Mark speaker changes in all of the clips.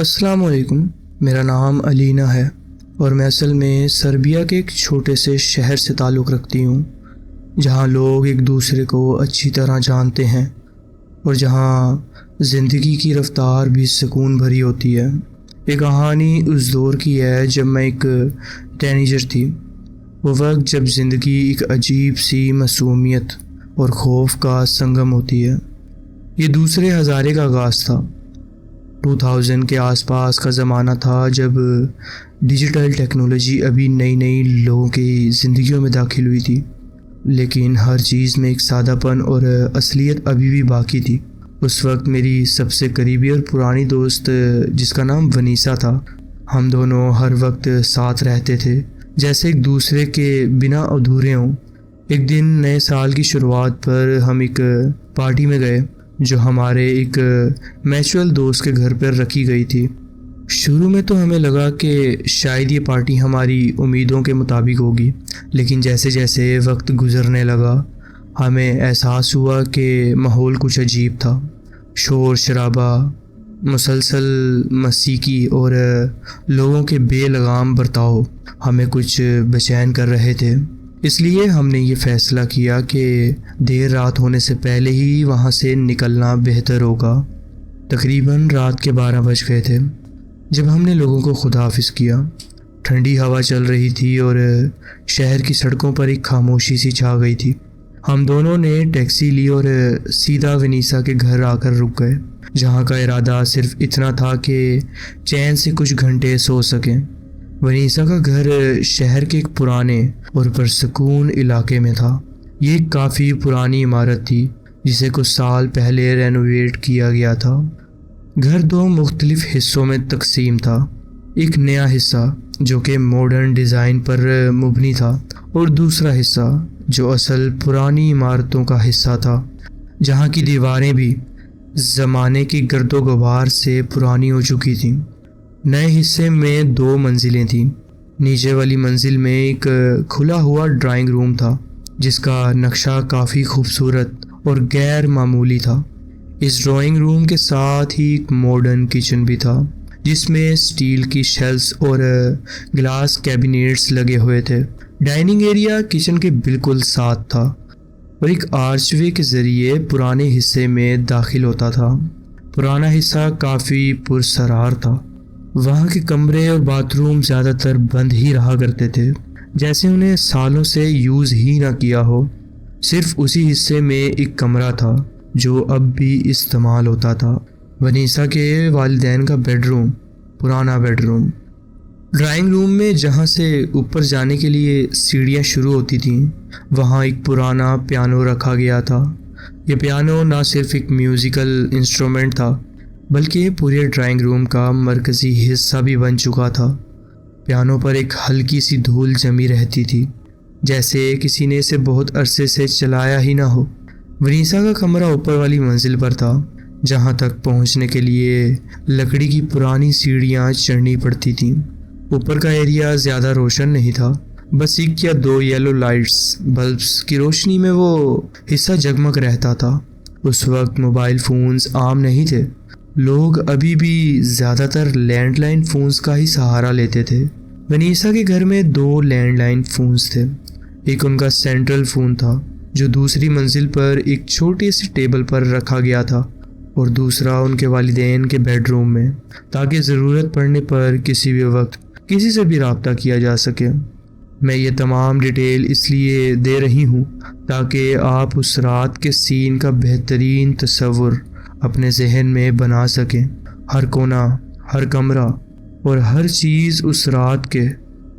Speaker 1: अस्सलाम वालेकुम। मेरा नाम अलीना है और मैं असल में सर्बिया के एक छोटे से शहर से ताल्लुक़ रखती हूँ, जहाँ लोग एक दूसरे को अच्छी तरह जानते हैं और जहाँ ज़िंदगी की रफ़्तार भी सुकून भरी होती है। एक कहानी उस दौर की है जब मैं एक टीनेजर थी। वो वक्त जब ज़िंदगी एक अजीब सी मासूमियत और खौफ का संगम होती है। ये दूसरे हज़ारे का आगाज़ था। 2000 के आसपास का ज़माना था जब डिजिटल टेक्नोलॉजी अभी नई नई लोगों की ज़िंदगियों में दाखिल हुई थी, लेकिन हर चीज़ में एक सादापन और असलियत अभी भी बाकी थी। उस वक्त मेरी सबसे करीबी और पुरानी दोस्त, जिसका नाम वनीसा था, हम दोनों हर वक्त साथ रहते थे, जैसे एक दूसरे के बिना अधूरे हों। एक दिन नए साल की शुरुआत पर हम एक पार्टी में गए जो हमारे एक म्यूचुअल दोस्त के घर पर रखी गई थी। शुरू में तो हमें लगा कि शायद ये पार्टी हमारी उम्मीदों के मुताबिक होगी, लेकिन जैसे जैसे वक्त गुजरने लगा हमें एहसास हुआ कि माहौल कुछ अजीब था। शोर शराबा, मुसलसल मौसीकी और लोगों के बेलगाम बर्ताव हमें कुछ बेचैन कर रहे थे। इसलिए हमने ये फ़ैसला किया कि देर रात होने से पहले ही वहाँ से निकलना बेहतर होगा। तकरीबन रात के 12 बज गए थे जब हमने लोगों को खुदाफिज किया। ठंडी हवा चल रही थी और शहर की सड़कों पर एक खामोशी सी छा गई थी। हम दोनों ने टैक्सी ली और सीधा वनीसा के घर आकर रुक गए, जहाँ का इरादा सिर्फ इतना था कि चैन से कुछ घंटे सो सकें। वनीसा का घर शहर के एक पुराने और पुरसुकून इलाके में था। ये काफ़ी पुरानी इमारत थी जिसे कुछ साल पहले रेनोवेट किया गया था। घर दो मुख्तलिफ हिस्सों में तकसीम था। एक नया हिस्सा जो कि मॉडर्न डिज़ाइन पर मुबनी था और दूसरा हिस्सा जो असल पुरानी इमारतों का हिस्सा था, जहाँ की दीवारें भी ज़माने की गर्दो गुबार से पुरानी हो चुकी थीं। नए हिस्से में 2 मंजिलें थीं। नीचे वाली मंजिल में एक खुला हुआ ड्राइंग रूम था जिसका नक्शा काफ़ी खूबसूरत और गैर मामूली था। इस ड्राइंग रूम के साथ ही एक मॉडर्न किचन भी था जिसमें स्टील की शेल्फ्स और ग्लास कैबिनेट्स लगे हुए थे। डाइनिंग एरिया किचन के बिल्कुल साथ था और एक आर्चवे के ज़रिए पुराने हिस्से में दाखिल होता था। पुराना हिस्सा काफ़ी पुरसरार था। वहाँ के कमरे और बाथरूम ज़्यादातर बंद ही रहा करते थे, जैसे उन्हें सालों से यूज़ ही ना किया हो। सिर्फ उसी हिस्से में एक कमरा था जो अब भी इस्तेमाल होता था, वनीसा के वालिदैन का बेडरूम, पुराना बेडरूम। ड्राइंग रूम में जहाँ से ऊपर जाने के लिए सीढ़ियाँ शुरू होती थीं, वहाँ एक पुराना पियानो रखा गया था। ये पियानो ना सिर्फ एक म्यूज़िकल इंस्ट्रूमेंट था बल्कि पूरे ड्राइंग रूम का मरकज़ी हिस्सा भी बन चुका था। पियानो पर एक हल्की सी धूल जमी रहती थी, जैसे किसी ने इसे बहुत अरसे से चलाया ही ना हो। वनीसा का कमरा ऊपर वाली मंजिल पर था, जहाँ तक पहुँचने के लिए लकड़ी की पुरानी सीढ़ियाँ चढ़नी पड़ती थीं। ऊपर का एरिया ज़्यादा रोशन नहीं था, बस 1 या 2 येलो लाइट्स बल्ब्स की रोशनी में वो हिस्सा जगमग रहता था। उस वक्त मोबाइल फ़ोन्स आम नहीं थे। लोग अभी भी ज़्यादातर लैंडलाइन फ़ोन्स का ही सहारा लेते थे। वनीसा के घर में 2 लैंडलाइन फ़ोन्स थे। एक उनका सेंट्रल फ़ोन था जो दूसरी मंजिल पर एक छोटी सी टेबल पर रखा गया था, और दूसरा उनके वालिदैन के बेडरूम में, ताकि ज़रूरत पड़ने पर किसी भी वक्त किसी से भी रब्ता किया जा सके। मैं ये तमाम डिटेल इसलिए दे रही हूँ ताकि आप उस रात के सीन का बेहतरीन तस्वुर अपने जहन में बना सकें। हर कोना, हर कमरा और हर चीज़ उस रात के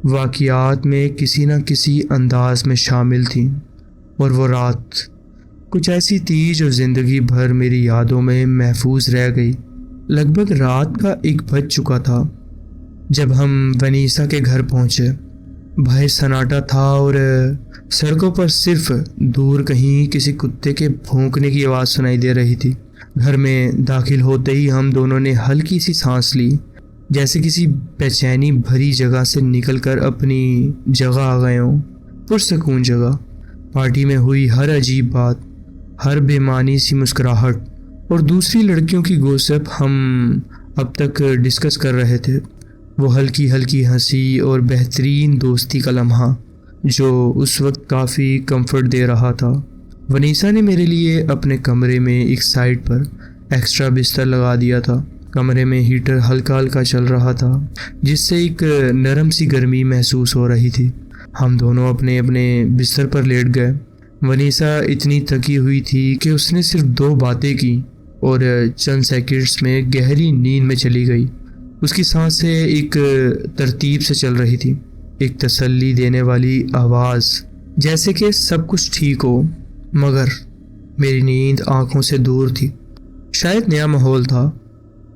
Speaker 1: वाक़ियात में किसी न किसी अंदाज में शामिल थी, और वो रात कुछ ऐसी थी जो ज़िंदगी भर मेरी यादों में महफूज रह गई। लगभग रात का 1 बज चुका था जब हम वनीसा के घर पहुँचे। बाहर सन्नाटा था और सड़कों पर सिर्फ दूर कहीं किसी कुत्ते के भौंकने की आवाज़ सुनाई दे रही थी। घर में दाखिल होते ही हम दोनों ने हल्की सी सांस ली, जैसे किसी बेचैनी भरी जगह से निकलकर अपनी जगह आ गए हों, पुरसुकून जगह। पार्टी में हुई हर अजीब बात, हर बेमानी सी मुस्कुराहट और दूसरी लड़कियों की गोसप हम अब तक डिस्कस कर रहे थे। वो हल्की हल्की हंसी और बेहतरीन दोस्ती का लम्हा जो उस वक्त काफ़ी कंफर्ट दे रहा था। वनीसा ने मेरे लिए अपने कमरे में एक साइड पर एक्स्ट्रा बिस्तर लगा दिया था। कमरे में हीटर हल्का हल्का चल रहा था जिससे एक नरम सी गर्मी महसूस हो रही थी। हम दोनों अपने अपने बिस्तर पर लेट गए। वनीसा इतनी थकी हुई थी कि उसने सिर्फ 2 बातें की और चंद सेकंड्स में गहरी नींद में चली गई। उसकी सांसें एक तरतीब से चल रही थी, एक तसल्ली देने वाली आवाज़, जैसे कि सब कुछ ठीक हो। मगर मेरी नींद आंखों से दूर थी। शायद नया माहौल था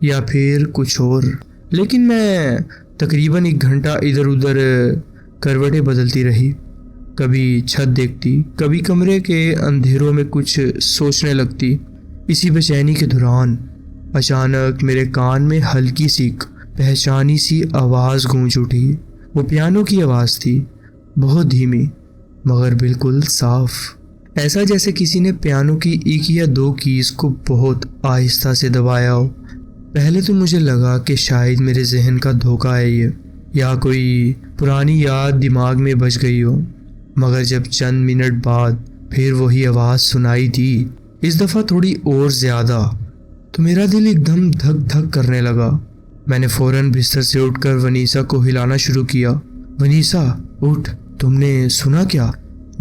Speaker 1: या फिर कुछ और, लेकिन मैं तकरीबन 1 घंटा इधर उधर करवटें बदलती रही। कभी छत देखती, कभी कमरे के अंधेरों में कुछ सोचने लगती। इसी बेचैनी के दौरान अचानक मेरे कान में हल्की सी पहचानी सी आवाज़ गूंज उठी। वो पियानो की आवाज़ थी, बहुत धीमी मगर बिल्कुल साफ। ऐसा जैसे किसी ने पियानो की 1 या 2 कीज़ को बहुत आहिस्ता से दबाया हो। पहले तो मुझे लगा कि शायद मेरे जहन का धोखा है ये, या कोई पुरानी याद दिमाग में बच गई हो। मगर जब चंद मिनट बाद फिर वही आवाज़ सुनाई दी, इस दफ़ा थोड़ी और ज़्यादा, तो मेरा दिल एकदम धक धक करने लगा। मैंने फ़ौरन बिस्तर से उठकर वनीसा को हिलाना शुरू किया। वनीसा उठ, तुमने सुना क्या?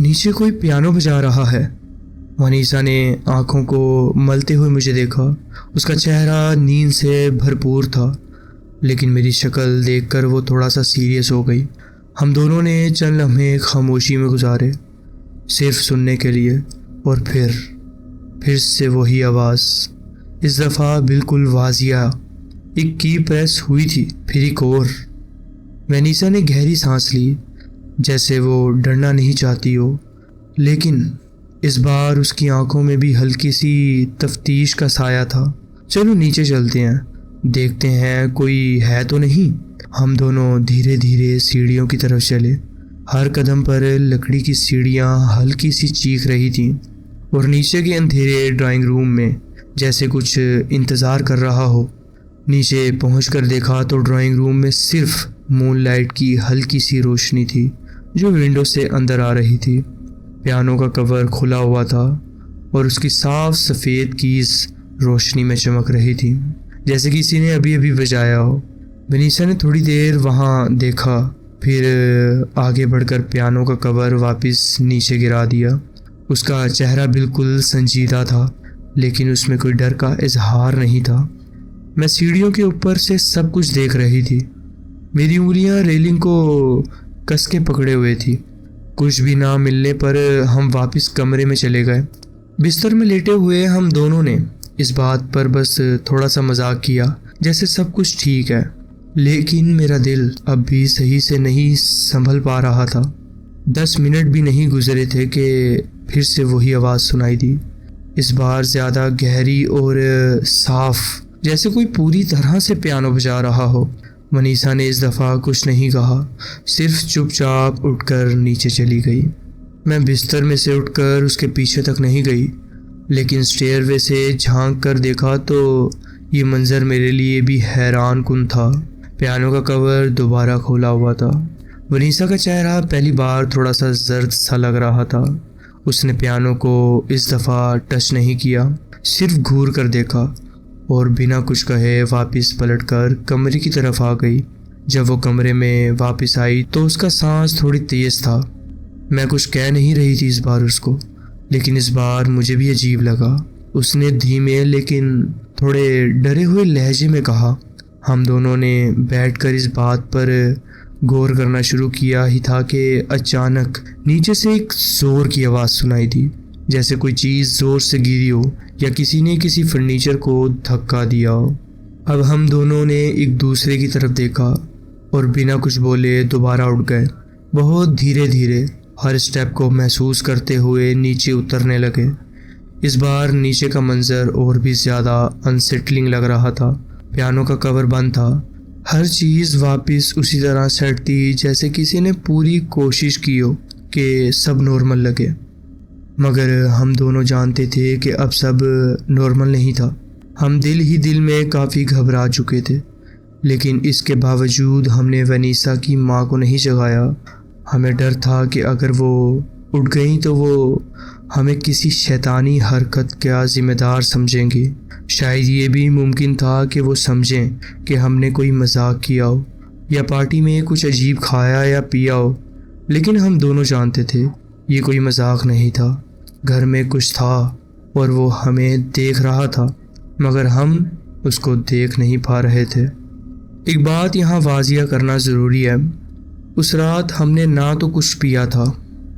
Speaker 1: नीचे कोई पियानो बजा रहा है। वनीसा ने आंखों को मलते हुए मुझे देखा। उसका चेहरा नींद से भरपूर था, लेकिन मेरी शक्ल देखकर वो थोड़ा सा सीरियस हो गई। हम दोनों ने चंद लम्हे खामोशी में गुजारे, सिर्फ सुनने के लिए। और फिर से वही आवाज़, इस दफ़ा बिल्कुल वाजिया। एक की प्रेस हुई थी, फिर एक और। वनीसा ने गहरी सांस ली, जैसे वो डरना नहीं चाहती हो, लेकिन इस बार उसकी आंखों में भी हल्की सी तफ्तीश का साया था। चलो नीचे चलते हैं, देखते हैं कोई है तो नहीं। हम दोनों धीरे धीरे सीढ़ियों की तरफ चले। हर कदम पर लकड़ी की सीढ़ियाँ हल्की सी चीख रही थीं और नीचे के अंधेरे ड्राइंग रूम में जैसे कुछ इंतज़ार कर रहा हो। नीचे पहुंचकर देखा तो ड्राइंग रूम में सिर्फ मूनलाइट की हल्की सी रोशनी थी जो विंडो से अंदर आ रही थी। पियानो का कवर खुला हुआ था और उसकी साफ सफ़ेद कीज़ रोशनी में चमक रही थी, जैसे किसी ने अभी अभी बजाया हो। वनीसा ने थोड़ी देर वहाँ देखा, फिर आगे बढ़कर पियानो का कवर वापस नीचे गिरा दिया। उसका चेहरा बिल्कुल संजीदा था, लेकिन उसमें कोई डर का इजहार नहीं था। मैं सीढ़ियों के ऊपर से सब कुछ देख रही थी। मेरी उंगलियां रेलिंग को कस के पकड़े हुए थी। कुछ भी ना मिलने पर हम वापस कमरे में चले गए। बिस्तर में लेटे हुए हम दोनों ने इस बात पर बस थोड़ा सा मजाक किया, जैसे सब कुछ ठीक है। लेकिन मेरा दिल अब भी सही से नहीं संभल पा रहा था। 10 मिनट भी नहीं गुजरे थे कि फिर से वही आवाज़ सुनाई दी, इस बार ज़्यादा गहरी और साफ, जैसे कोई पूरी तरह से पियानो बजा रहा हो। वनीसा ने इस दफ़ा कुछ नहीं कहा, सिर्फ चुपचाप उठकर नीचे चली गई। मैं बिस्तर में से उठकर उसके पीछे तक नहीं गई, लेकिन स्टेयरवे से झांक कर देखा तो ये मंज़र मेरे लिए भी हैरान कुन था। पियानो का कवर दोबारा खोला हुआ था। वनीसा का चेहरा पहली बार थोड़ा सा जर्द सा लग रहा था। उसने पियानो को इस दफ़ा टच नहीं किया, सिर्फ घूर कर देखा और बिना कुछ कहे वापस पलटकर कमरे की तरफ आ गई। जब वो कमरे में वापस आई तो उसका सांस थोड़ी तेज़ था। मैं कुछ कह नहीं रही थी इस बार उसको, लेकिन इस बार मुझे भी अजीब लगा। उसने धीमे लेकिन थोड़े डरे हुए लहजे में कहा। हम दोनों ने बैठकर इस बात पर गौर करना शुरू किया ही था कि अचानक नीचे से एक जोर की आवाज़ सुनाई दी, जैसे कोई चीज़ ज़ोर से गिरी हो या किसी ने किसी फर्नीचर को धक्का दिया हो। अब हम दोनों ने एक दूसरे की तरफ देखा और बिना कुछ बोले दोबारा उठ गए। बहुत धीरे धीरे हर स्टेप को महसूस करते हुए नीचे उतरने लगे। इस बार नीचे का मंजर और भी ज़्यादा अनसेटलिंग लग रहा था। पियानो का कवर बंद था, हर चीज़ वापस उसी तरह सेट थी जैसे किसी ने पूरी कोशिश की हो कि सब नॉर्मल लगे। मगर हम दोनों जानते थे कि अब सब नॉर्मल नहीं था। हम दिल ही दिल में काफ़ी घबरा चुके थे, लेकिन इसके बावजूद हमने वनीसा की माँ को नहीं जगाया। हमें डर था कि अगर वो उठ गई तो वो हमें किसी शैतानी हरकत का ज़िम्मेदार समझेंगी। शायद ये भी मुमकिन था कि वो समझें कि हमने कोई मजाक किया हो या पार्टी में कुछ अजीब खाया या पिया हो, लेकिन हम दोनों जानते थे ये कोई मजाक नहीं था। घर में कुछ था और वो हमें देख रहा था, मगर हम उसको देख नहीं पा रहे थे। एक बात यहाँ वाजिया करना ज़रूरी है, उस रात हमने ना तो कुछ पिया था,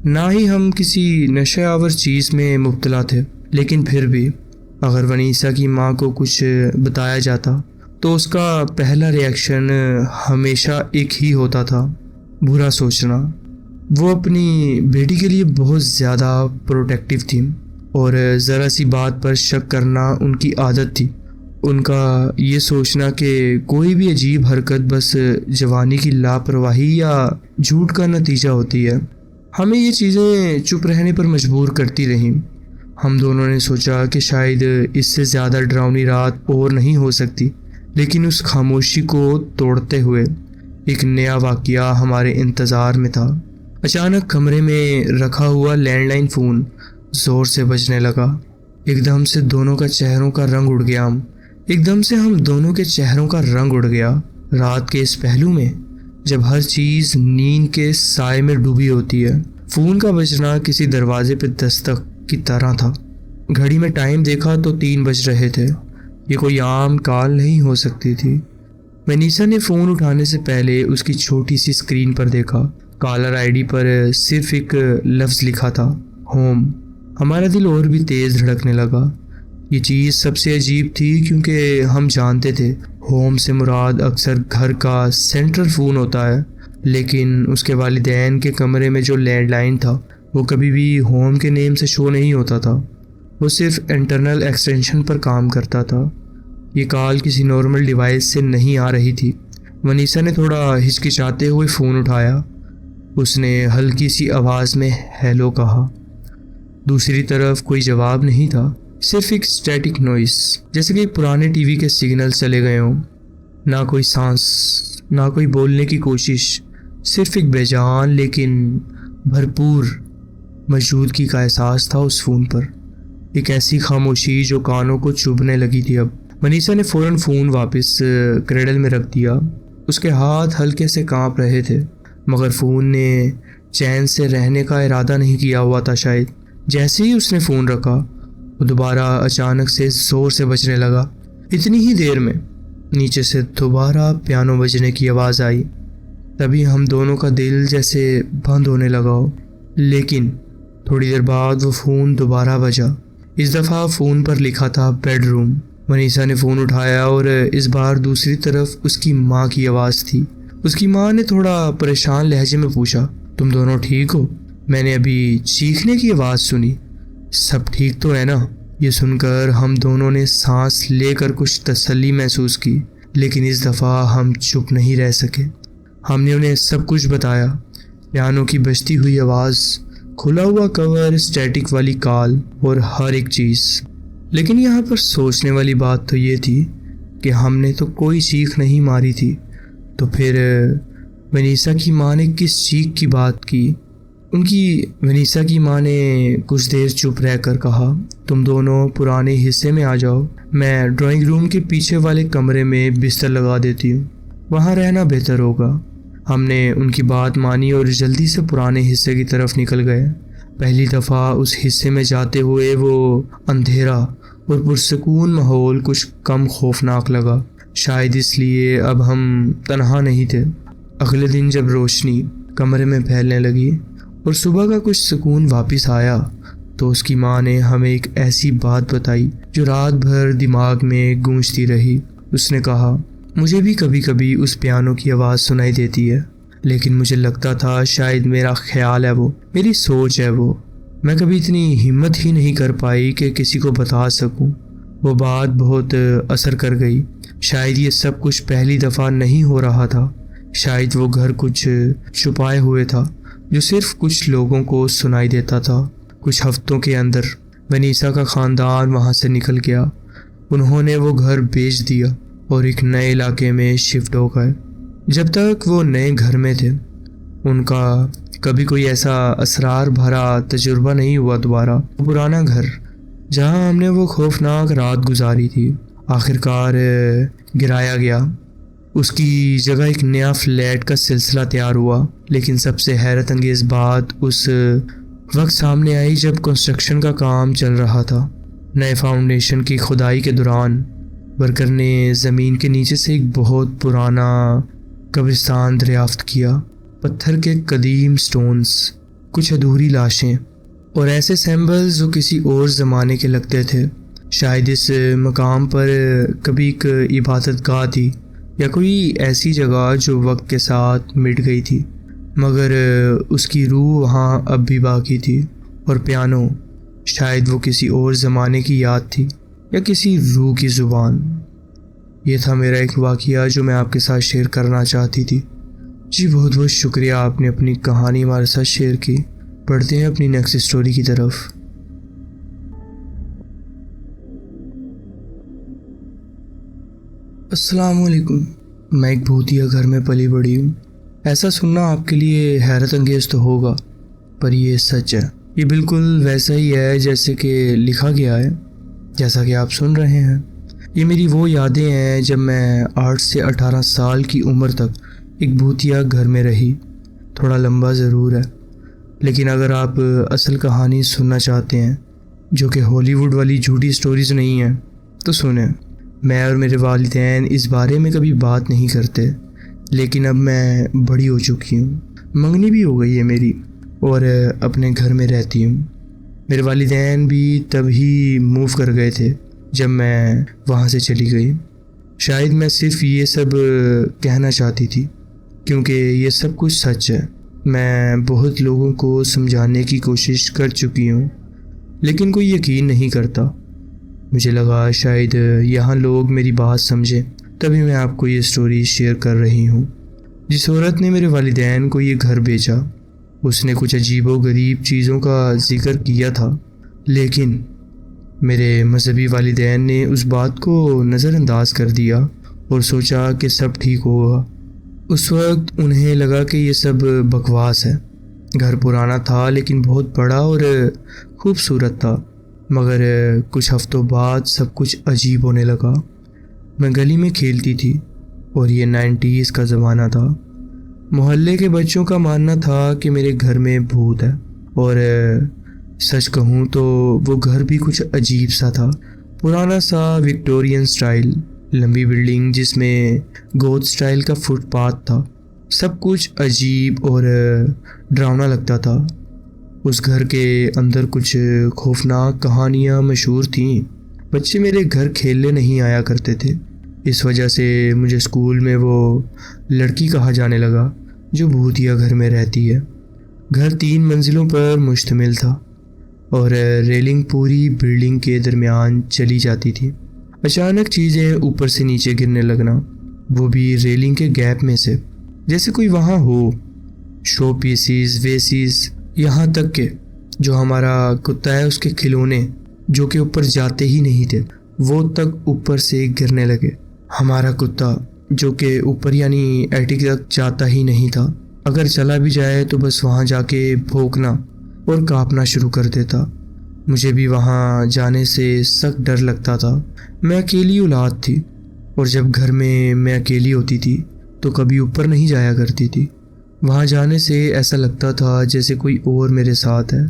Speaker 1: ना ही हम किसी नशे आवर चीज़ में मुब्तला थे, लेकिन फिर भी अगर वनीसा की माँ को कुछ बताया जाता तो उसका पहला रिएक्शन हमेशा एक ही होता था, बुरा सोचना। वो अपनी बेटी के लिए बहुत ज़्यादा प्रोटेक्टिव थी और ज़रा सी बात पर शक करना उनकी आदत थी। उनका ये सोचना कि कोई भी अजीब हरकत बस जवानी की लापरवाही या झूठ का नतीजा होती है। हमें ये चीज़ें चुप रहने पर मजबूर करती रहीं। हम दोनों ने सोचा कि शायद इससे ज़्यादा डरावनी रात और नहीं हो सकती, लेकिन उस खामोशी को तोड़ते हुए एक नया वाक़या हमारे इंतज़ार में था। अचानक कमरे में रखा हुआ लैंडलाइन फ़ोन ज़ोर से बजने लगा। एकदम से दोनों का चेहरों का रंग उड़ गया। एकदम से हम दोनों के चेहरों का रंग उड़ गया। रात के इस पहलू में जब हर चीज़ नींद के साए में डूबी होती है, फ़ोन का बजना किसी दरवाजे पे दस्तक की तरह था। घड़ी में टाइम देखा तो 3 बज रहे थे। ये कोई आम कॉल नहीं हो सकती थी। वनीसा ने फ़ोन उठाने से पहले उसकी छोटी सी स्क्रीन पर देखा। कॉलर आईडी पर सिर्फ एक लफ्ज़ लिखा था, होम। हमारा दिल और भी तेज़ धड़कने लगा। ये चीज़ सबसे अजीब थी क्योंकि हम जानते थे होम से मुराद अक्सर घर का सेंट्रल फ़ोन होता है, लेकिन उसके वालिदैन के कमरे में जो लैंडलाइन था वो कभी भी होम के नेम से शो नहीं होता था। वो सिर्फ इंटरनल एक्सटेंशन पर काम करता था। ये कॉल किसी नॉर्मल डिवाइस से नहीं आ रही थी। वनीसा ने थोड़ा हिचकिचाते हुए फ़ोन उठाया। उसने हल्की सी आवाज़ में हेलो कहा। दूसरी तरफ कोई जवाब नहीं था, सिर्फ एक स्टैटिक नॉइस, जैसे कि पुराने टीवी के सिग्नल चले गए हों। ना कोई सांस, ना कोई बोलने की कोशिश, सिर्फ एक बेजान लेकिन भरपूर मौजूदगी का एहसास था उस फ़ोन पर। एक ऐसी खामोशी जो कानों को चुभने लगी थी। अब वनीसा ने फ़ौरन फ़ोन वापस क्रेडल में रख दिया। उसके हाथ हल्के से कांप रहे थे, मगर फ़ोन ने चैन से रहने का इरादा नहीं किया हुआ था शायद। जैसे ही उसने फ़ोन रखा वो दोबारा अचानक से ज़ोर से बजने लगा। इतनी ही देर में नीचे से दोबारा पियानो बजने की आवाज़ आई। तभी हम दोनों का दिल जैसे बंद होने लगा हो। लेकिन थोड़ी देर बाद वो फ़ोन दोबारा बजा। इस दफ़ा फ़ोन पर लिखा था बेडरूम। वनीसा ने फ़ोन उठाया और इस बार दूसरी तरफ उसकी माँ की आवाज़ थी। उसकी माँ ने थोड़ा परेशान लहजे में पूछा, तुम दोनों ठीक हो? मैंने अभी चीखने की आवाज़ सुनी। सब ठीक तो है ना? ये सुनकर हम दोनों ने सांस लेकर कुछ तसल्ली महसूस की, लेकिन इस दफ़ा हम चुप नहीं रह सके। हमने उन्हें सब कुछ बताया। पियानो की बजती हुई आवाज़, खुला हुआ कवर, स्टैटिक वाली कॉल और हर एक चीज़। लेकिन यहाँ पर सोचने वाली बात तो ये थी कि हमने तो कोई चीख नहीं मारी थी, तो फिर वनीसा की माँ ने किस चीख की बात की? वनीसा की माँ ने कुछ देर चुप रहकर कहा, तुम दोनों पुराने हिस्से में आ जाओ। मैं ड्राइंग रूम के पीछे वाले कमरे में बिस्तर लगा देती हूँ, वहाँ रहना बेहतर होगा। हमने उनकी बात मानी और जल्दी से पुराने हिस्से की तरफ निकल गए। पहली दफ़ा उस हिस्से में जाते हुए वो अंधेरा और पुरसकून माहौल कुछ कम खौफनाक लगा। शायद इसलिए अब हम तन्हा नहीं थे। अगले दिन जब रोशनी कमरे में फैलने लगी और सुबह का कुछ सुकून वापस आया, तो उसकी माँ ने हमें एक ऐसी बात बताई जो रात भर दिमाग में गूंजती रही। उसने कहा, मुझे भी कभी कभी उस पियानो की आवाज़ सुनाई देती है, लेकिन मुझे लगता था शायद मेरा ख्याल है, वो मेरी सोच है। वो मैं कभी इतनी हिम्मत ही नहीं कर पाई कि किसी को बता सकूं। वो बात बहुत असर कर गई। शायद ये सब कुछ पहली दफ़ा नहीं हो रहा था। शायद वो घर कुछ छुपाए हुए था जो सिर्फ कुछ लोगों को सुनाई देता था। कुछ हफ्तों के अंदर वनीसा का ख़ानदान वहाँ से निकल गया। उन्होंने वो घर बेच दिया और एक नए इलाके में शिफ्ट हो गए। जब तक वो नए घर में थे उनका कभी कोई ऐसा असरार भरा तजुर्बा नहीं हुआ दोबारा। पुराना घर जहां हमने वो खौफनाक रात गुजारी थी आखिरकार गिराया गया। उसकी जगह एक नया फ्लैट का सिलसिला तैयार हुआ। लेकिन सबसे हैरत अंगेज़ बात उस वक्त सामने आई जब कंस्ट्रक्शन का काम चल रहा था। नए फाउंडेशन की खुदाई के दौरान वर्कर ने ज़मीन के नीचे से एक बहुत पुराना कब्रिस्तान दरियाफ्त किया। पत्थर के कदीम स्टोन्स, कुछ अधूरी लाशें और ऐसे सैम्बल्स जो किसी और ज़माने के लगते थे। शायद इस मकाम पर कभी एक इबादत गाह थी या कोई ऐसी जगह जो वक्त के साथ मिट गई थी, मगर उसकी रूह वहाँ अब भी बाकी थी। और पियानो, शायद वो किसी और ज़माने की याद थी या किसी रूह की ज़ुबान। ये था मेरा एक वाक़या जो मैं आपके साथ शेयर करना चाहती थी। जी बहुत बहुत शुक्रिया, आपने अपनी कहानी हमारे साथ शेयर की। पढ़ते हैं अपनी नेक्स्ट स्टोरी की तरफ। अस्सलाम वालेकुम। मैं एक भूतिया घर में पली बड़ी हूँ। ऐसा सुनना आपके लिए हैरत अंगेज़ तो होगा, पर ये सच है। ये बिल्कुल वैसा ही है जैसे कि लिखा गया है, जैसा कि आप सुन रहे हैं। ये मेरी वो यादें हैं जब मैं 8 से 18 साल की उम्र तक एक भूतिया घर में रही। थोड़ा लंबा ज़रूर है, लेकिन अगर आप असल कहानी सुनना चाहते हैं जो कि हॉलीवुड वाली झूठी स्टोरीज़ नहीं है तो सुने। मैं और मेरे वालिदैन इस बारे में कभी बात नहीं करते, लेकिन अब मैं बड़ी हो चुकी हूँ, मंगनी भी हो गई है मेरी और अपने घर में रहती हूँ। मेरे वालिदैन भी तभी मूव कर गए थे जब मैं वहाँ से चली गई। शायद मैं सिर्फ ये सब कहना चाहती थी क्योंकि ये सब कुछ सच है। मैं बहुत लोगों को समझाने की कोशिश कर चुकी हूँ, लेकिन कोई यकीन नहीं करता। मुझे लगा शायद यहाँ लोग मेरी बात समझें, तभी मैं आपको ये स्टोरी शेयर कर रही हूँ। जिस औरत ने मेरे वालिदैन को ये घर बेचा, उसने कुछ अजीबो-गरीब चीज़ों का जिक्र किया था, लेकिन मेरे मजहबी वालिदैन ने उस बात को नज़रअंदाज कर दिया और सोचा कि सब ठीक होगा। उस वक्त उन्हें लगा कि ये सब बकवास है। घर पुराना था लेकिन बहुत बड़ा और खूबसूरत था, मगर कुछ हफ्तों बाद सब कुछ अजीब होने लगा। मैं गली में खेलती थी और ये 90s का ज़माना था। मोहल्ले के बच्चों का मानना था कि मेरे घर में भूत है, और सच कहूँ तो वो घर भी कुछ अजीब सा था। पुराना सा विक्टोरियन स्टाइल, लंबी बिल्डिंग जिसमें गोथ स्टाइल का फुटपाथ था। सब कुछ अजीब और डरावना लगता था। उस घर के अंदर कुछ खौफनाक कहानियाँ मशहूर थीं। बच्चे मेरे घर खेलने नहीं आया करते थे, इस वजह से मुझे स्कूल में वो लड़की कहा जाने लगा जो भूतिया घर में रहती है। घर 3 मंजिलों पर मुश्तमिल था और रेलिंग पूरी बिल्डिंग के दरमियान चली जाती थी। अचानक चीज़ें ऊपर से नीचे गिरने लगना, वो भी रेलिंग के गैप में से, जैसे कोई वहाँ हो। शो पीसीज, वेसीज, यहाँ तक के जो हमारा कुत्ता है उसके खिलौने जो कि ऊपर जाते ही नहीं थे, वो तक ऊपर से गिरने लगे। हमारा कुत्ता जो कि ऊपर यानी एटिक तक जाता ही नहीं था, अगर चला भी जाए तो बस वहाँ जाके भौंकना और कांपना शुरू कर देता। मुझे भी वहाँ जाने से सख्त डर लगता था। मैं अकेली औलाद थी और जब घर में मैं अकेली होती थी तो कभी ऊपर नहीं जाया करती थी। वहाँ जाने से ऐसा लगता था जैसे कोई और मेरे साथ है।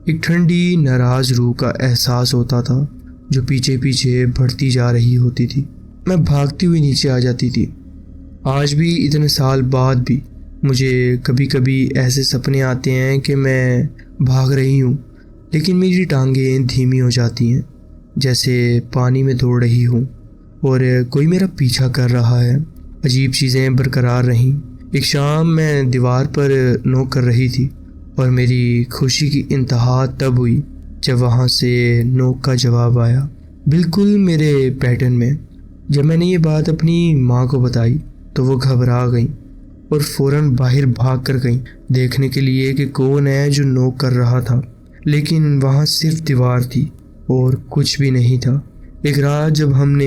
Speaker 1: एक ठंडी नाराज़ रूह का एहसास होता था जो पीछे पीछे बढ़ती जा रही होती थी। मैं भागती हुई नीचे आ जाती थी। आज भी इतने साल बाद भी मुझे कभी कभी ऐसे सपने आते हैं कि मैं भाग रही हूँ, लेकिन मेरी टांगें धीमी हो जाती हैं, जैसे पानी में दौड़ रही हूँ और कोई मेरा पीछा कर रहा है। अजीब चीज़ें बरकरार रहीं। एक शाम मैं दीवार पर नोक कर रही थी और मेरी खुशी की इंतहा तब हुई जब वहाँ से नोक का जवाब आया, बिल्कुल मेरे पैटर्न में। जब मैंने ये बात अपनी माँ को बताई तो वो घबरा गई और फ़ौरन बाहर भाग कर गई देखने के लिए कि कौन है जो नोक कर रहा था। लेकिन वहाँ सिर्फ दीवार थी और कुछ भी नहीं था। एक रात जब हमने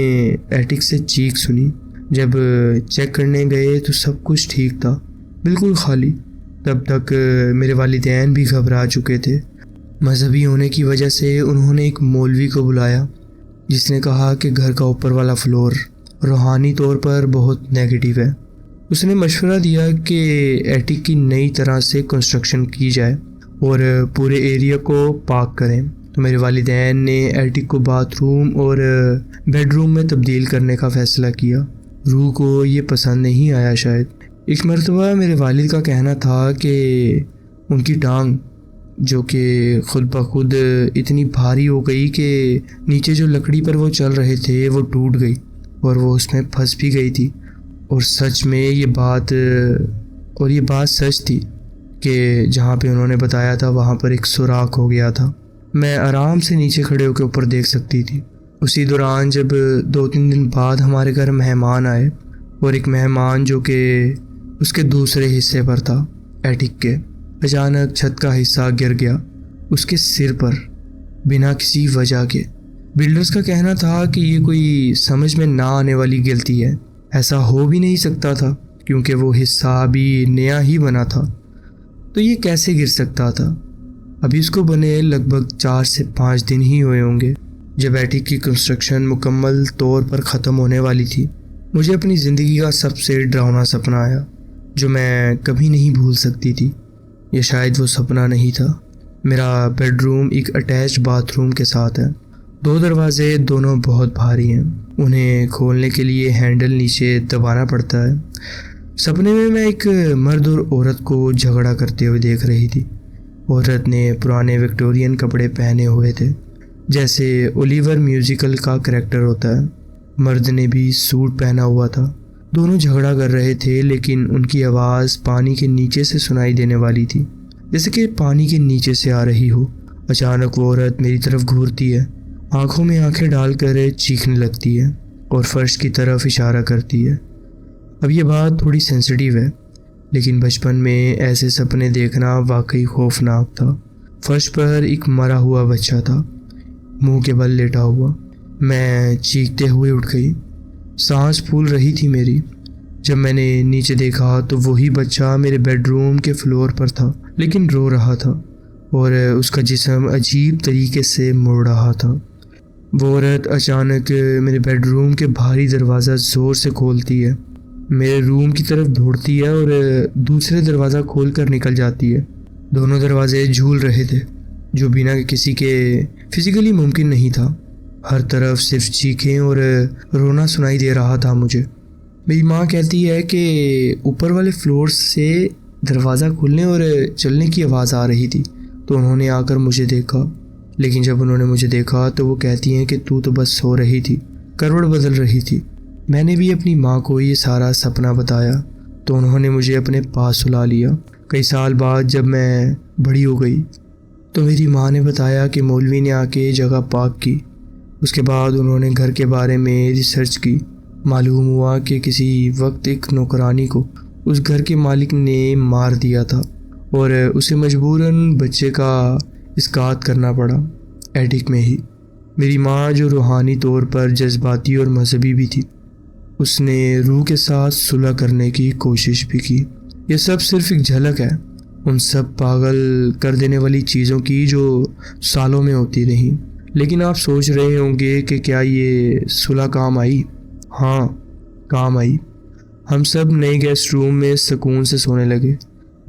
Speaker 1: एटिक से चीख सुनी, जब चेक करने गए तो सब कुछ ठीक था, बिल्कुल खाली। तब तक मेरे वालिदैन भी घबरा चुके थे। मजहबी होने की वजह से उन्होंने एक मौलवी को बुलाया, जिसने कहा कि घर का ऊपर वाला फ्लोर रूहानी तौर पर बहुत नेगेटिव है। उसने मशवरा दिया कि एटिक की नई तरह से कंस्ट्रक्शन की जाए और पूरे एरिया को पाक करें। तो मेरे वालिदैन ने एटिक को बाथरूम और बेडरूम में तब्दील करने का फ़ैसला किया। रूह को ये पसंद नहीं आया शायद। एक मरतबा मेरे वालिद का कहना था कि उनकी टांग, जो कि खुद ब खुद इतनी भारी हो गई कि नीचे जो लकड़ी पर वो चल रहे थे वो टूट गई और वो उसमें फंस भी गई थी। और सच में ये बात सच थी कि जहाँ पे उन्होंने बताया था वहाँ पर एक सुराख हो गया था। मैं आराम से नीचे खड़े होकर ऊपर देख सकती थी। उसी दौरान जब 2-3 दिन बाद हमारे घर मेहमान आए, और एक मेहमान जो कि उसके दूसरे हिस्से पर था एटिक के, अचानक छत का हिस्सा गिर गया उसके सिर पर बिना किसी वजह के। बिल्डर्स का कहना था कि ये कोई समझ में ना आने वाली गलती है, ऐसा हो भी नहीं सकता था क्योंकि वो हिस्सा अभी नया ही बना था, तो ये कैसे गिर सकता था। अभी इसको बने लगभग 4 से 5 दिन ही हुए होंगे जब एटिक की कंस्ट्रक्शन मुकम्मल तौर पर ख़त्म होने वाली थी। मुझे अपनी ज़िंदगी का सबसे डरावना सपना आया जो मैं कभी नहीं भूल सकती थी। ये शायद वो सपना नहीं था। मेरा बेडरूम एक अटैच्ड बाथरूम के साथ है। 2 दरवाजे, दोनों बहुत भारी हैं, उन्हें खोलने के लिए हैंडल नीचे दबाना पड़ता है। सपने में मैं एक मर्द और औरत को झगड़ा करते हुए देख रही थी। औरत ने पुराने विक्टोरियन कपड़े पहने हुए थे, जैसे ओलिवर म्यूजिकल का कैरेक्टर होता है। मर्द ने भी सूट पहना हुआ था। दोनों झगड़ा कर रहे थे, लेकिन उनकी आवाज़ पानी के नीचे से सुनाई देने वाली थी, जैसे कि पानी के नीचे से आ रही हो। अचानक वो औरत मेरी तरफ घूरती है, आंखों में आंखें डालकर चीखने लगती है और फर्श की तरफ इशारा करती है। अब ये बात थोड़ी सेंसिटिव है, लेकिन बचपन में ऐसे सपने देखना वाकई खौफनाक था। फर्श पर एक मरा हुआ बच्चा था, मुंह के बल लेटा हुआ। मैं चीखते हुए उठ गई, सांस फूल रही थी मेरी। जब मैंने नीचे देखा तो वही बच्चा मेरे बेडरूम के फ्लोर पर था, लेकिन रो रहा था और उसका जिस्म अजीब तरीके से मुड़ रहा था। वो औरत अचानक मेरे बेडरूम के बाहरी दरवाज़ा ज़ोर से खोलती है, मेरे रूम की तरफ दौड़ती है और दूसरे दरवाज़ा खोलकर निकल जाती है। दोनों दरवाजे झूल रहे थे, जो बिना किसी के फिजिकली मुमकिन नहीं था। हर तरफ सिर्फ चीखें और रोना सुनाई दे रहा था मुझे। मेरी माँ कहती है कि ऊपर वाले फ्लोर से दरवाज़ा खुलने और चलने की आवाज़ आ रही थी, तो उन्होंने आकर मुझे देखा। लेकिन जब उन्होंने मुझे देखा तो वो कहती हैं कि तू तो बस सो रही थी, करवट बदल रही थी। मैंने भी अपनी माँ को ये सारा सपना बताया, तो उन्होंने मुझे अपने पास सुला लिया। कई साल बाद जब मैं बड़ी हो गई तो मेरी माँ ने बताया कि मौलवी ने आके जगह पाक की। उसके बाद उन्होंने घर के बारे में रिसर्च की। मालूम हुआ कि किसी वक्त एक नौकरानी को उस घर के मालिक ने मार दिया था और उसे मजबूरन बच्चे का इस्कात करना पड़ा, एटिक में ही। मेरी माँ, जो रूहानी तौर पर जज्बाती और मजहबी भी थी, उसने रूह के साथ सुलह करने की कोशिश भी की। यह सब सिर्फ एक झलक है उन सब पागल कर देने वाली चीज़ों की जो सालों में होती रहीं। लेकिन आप सोच रहे होंगे कि क्या ये सुलह काम आई? हाँ, काम आई। हम सब नए गेस्ट रूम में सुकून से सोने लगे।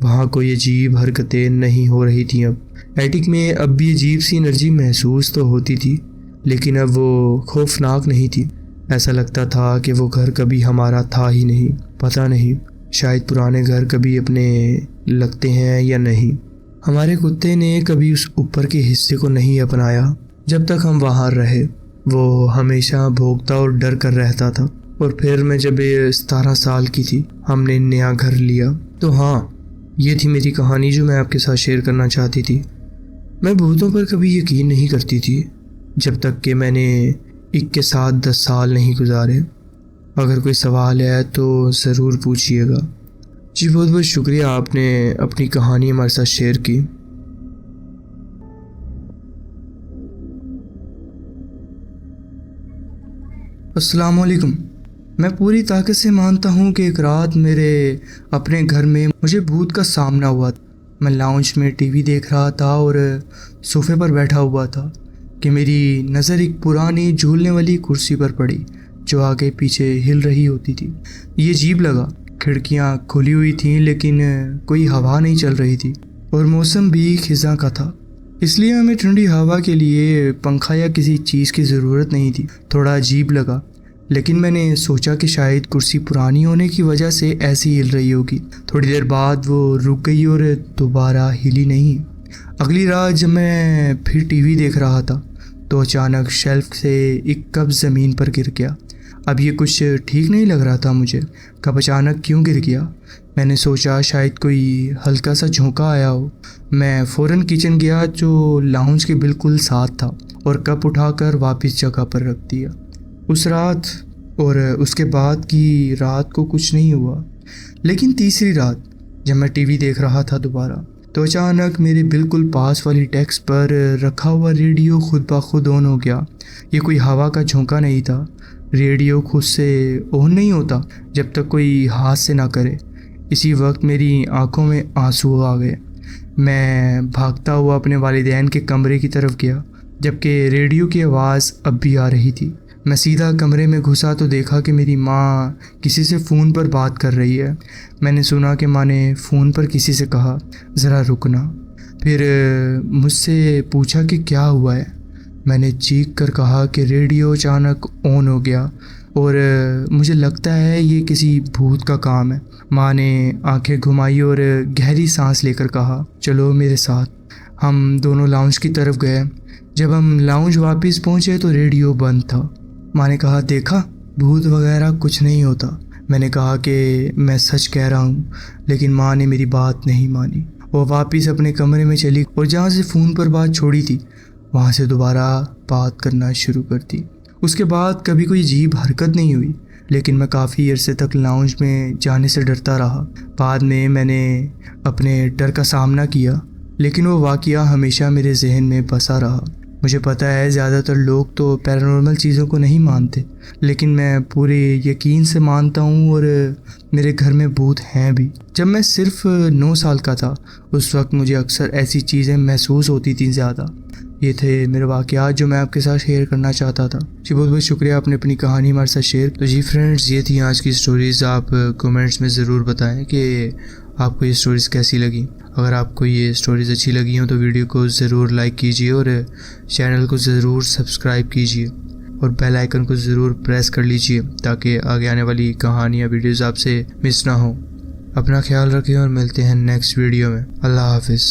Speaker 1: वहाँ कोई अजीब हरकतें नहीं हो रही थी। अब एटिक में अब भी अजीब सी एनर्जी महसूस तो होती थी, लेकिन अब वो खौफनाक नहीं थी। ऐसा लगता था कि वो घर कभी हमारा था ही नहीं। पता नहीं, शायद पुराने घर कभी अपने लगते हैं या नहीं। हमारे कुत्ते ने कभी उस ऊपर के हिस्से को नहीं अपनाया जब तक हम वहाँ रहे। वो हमेशा भौंकता और डर कर रहता था। और फिर मैं जब 17 साल की थी, हमने नया घर लिया। तो हाँ, ये थी मेरी कहानी जो मैं आपके साथ शेयर करना चाहती थी। मैं भूतों पर कभी यकीन नहीं करती थी जब तक कि मैंने एक के साथ 10 साल नहीं गुजारे। अगर कोई सवाल है तो ज़रूर पूछिएगा। जी, बहुत बहुत शुक्रिया, आपने अपनी कहानी हमारे साथ शेयर की। अस्सलाम वालेकुम। मैं पूरी ताकत से मानता हूँ कि एक रात मेरे अपने घर में मुझे भूत का सामना हुआ। मैं लाउंज में टीवी देख रहा था और सोफे पर बैठा हुआ था कि मेरी नज़र एक पुरानी झूलने वाली कुर्सी पर पड़ी जो आगे पीछे हिल रही होती थी। ये अजीब लगा। खिड़कियाँ खुली हुई थीं लेकिन कोई हवा नहीं चल रही थी और मौसम भी खिज़ां का था, इसलिए हमें ठंडी हवा के लिए पंखा या किसी चीज़ की ज़रूरत नहीं थी। थोड़ा अजीब लगा, लेकिन मैंने सोचा कि शायद कुर्सी पुरानी होने की वजह से ऐसी हिल रही होगी। थोड़ी देर बाद वो रुक गई और दोबारा हिली नहीं। अगली रात जब मैं फिर टीवी देख रहा था तो अचानक शेल्फ से एक कप ज़मीन पर गिर गया। अब ये कुछ ठीक नहीं लग रहा था मुझे। कप अचानक क्यों गिर गया? मैंने सोचा शायद कोई हल्का सा झोंका आया हो। मैं फ़ौरन किचन गया जो लाउंज के बिल्कुल साथ था और कप उठाकर वापस जगह पर रख दिया। उस रात और उसके बाद की रात को कुछ नहीं हुआ, लेकिन तीसरी रात जब मैं टीवी देख रहा था दोबारा तो अचानक मेरे बिल्कुल पास वाली डेस्क पर रखा हुआ रेडियो खुद ब खुद ऑन हो गया। ये कोई हवा का झोंका नहीं था। रेडियो खुद से ऑन नहीं होता जब तक कोई हाथ से ना करे। इसी वक्त मेरी आंखों में आंसू आ गए। मैं भागता हुआ अपने वालिदैन के कमरे की तरफ गया, जबकि रेडियो की आवाज़ अब भी आ रही थी। मैं सीधा कमरे में घुसा तो देखा कि मेरी माँ किसी से फ़ोन पर बात कर रही है। मैंने सुना कि माँ ने फ़ोन पर किसी से कहा, ज़रा रुकना। फिर मुझसे पूछा कि क्या हुआ है। मैंने चीख कर कहा कि रेडियो अचानक ऑन हो गया और मुझे लगता है ये किसी भूत का काम है। माँ ने आंखें घुमाई और गहरी सांस लेकर कहा, चलो मेरे साथ। हम दोनों लाउंज की तरफ गए। जब हम लाउंज वापस पहुँचे तो रेडियो बंद था। माँ ने कहा, देखा, भूत वगैरह कुछ नहीं होता। मैंने कहा कि मैं सच कह रहा हूँ, लेकिन माँ ने मेरी बात नहीं मानी। वो वापस अपने कमरे में चली और जहाँ से फ़ोन पर बात छोड़ी थी वहाँ से दोबारा बात करना शुरू कर दी। उसके बाद कभी कोई अजीब हरकत नहीं हुई, लेकिन मैं काफ़ी अरसे तक लाउंज में जाने से डरता रहा। बाद में मैंने अपने डर का सामना किया, लेकिन वो वाक़या हमेशा मेरे जहन में बसा रहा। मुझे पता है ज़्यादातर लोग तो पैरानॉर्मल चीज़ों को नहीं मानते, लेकिन मैं पूरे यकीन से मानता हूँ और मेरे घर में भूत हैं भी। जब मैं सिर्फ 9 साल का था उस वक्त मुझे अक्सर ऐसी चीज़ें महसूस होती थी ज़्यादा। ये थे मेरे वाक़यात जो मैं आपके साथ शेयर करना चाहता था। जी बहुत बहुत शुक्रिया आपने अपनी कहानी हमारे साथ शेयर। तो जी फ्रेंड्स, ये थी आज की स्टोरीज़। आप कमेंट्स में ज़रूर बताएं कि आपको ये स्टोरीज़ कैसी लगी। अगर आपको ये स्टोरीज़ अच्छी लगी हो तो वीडियो को ज़रूर लाइक कीजिए और चैनल को ज़रूर सब्सक्राइब कीजिए और बेल आइकन को ज़रूर प्रेस कर लीजिए ताकि आगे आने वाली कहानियाँ वीडियोज़ आपसे मिस ना हो। अपना ख्याल रखें और मिलते हैं नेक्स्ट वीडियो में। अल्लाह हाफिज़।